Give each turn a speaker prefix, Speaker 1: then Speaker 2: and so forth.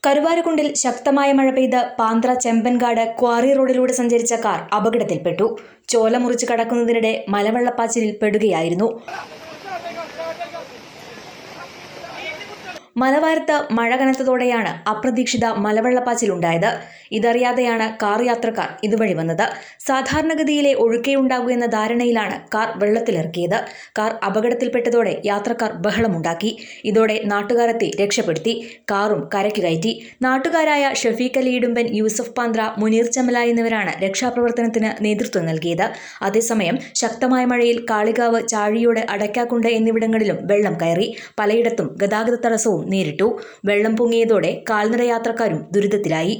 Speaker 1: കരുവാരക്കുണ്ടിൽ ശക്തമായ മഴ പെയ്ത് പാന്ത്ര ചെമ്പൻകാട് ക്വാറി റോഡിലൂടെ സഞ്ചരിച്ച കാർ അപകടത്തിൽപ്പെട്ടു. ചോല മുറിച്ച് കടക്കുന്നതിനിടെ മലവെള്ളപ്പാച്ചിലിൽ പെടുകയായിരുന്നു. മലവാരത്ത് മഴ കനത്തതോടെയാണ് അപ്രതീക്ഷിത മലവെള്ളപ്പാച്ചിലുണ്ടായത്. ഇതറിയാതെയാണ് കാർ യാത്രക്കാർ ഇതുവഴി വന്നത്. സാധാരണഗതിയിലെ ഒഴുക്കേയുണ്ടാകൂ എന്ന ധാരണയിലാണ് കാർ വെള്ളത്തിലിറക്കിയത്. കാർ അപകടത്തിൽപ്പെട്ടതോടെ യാത്രക്കാർ ബഹളമുണ്ടാക്കി. ഇതോടെ നാട്ടുകാരെത്തി രക്ഷപ്പെടുത്തി. കാറും കരയ്ക്ക് കയറ്റി. നാട്ടുകാരായ ഷഫീഖ് അലി ഇടുമ്പൻ, യൂസഫ് പാന്ത്ര, മുനീർ ചമല എന്നിവരാണ് രക്ഷാപ്രവർത്തനത്തിന് നേതൃത്വം നൽകിയത്. അതേസമയം ശക്തമായ മഴയിൽ കാളികാവ്, ചാഴിയോട്, അടയ്ക്കാക്കുണ്ട് എന്നിവിടങ്ങളിലും വെള്ളം കയറി. പലയിടത്തും ഗതാഗത തടസ്സവും നേരിട്ടു. വെള്ളം പൊങ്ങിയതോടെ കാൽനട യാത്രക്കാരും ദുരിതത്തിലായി.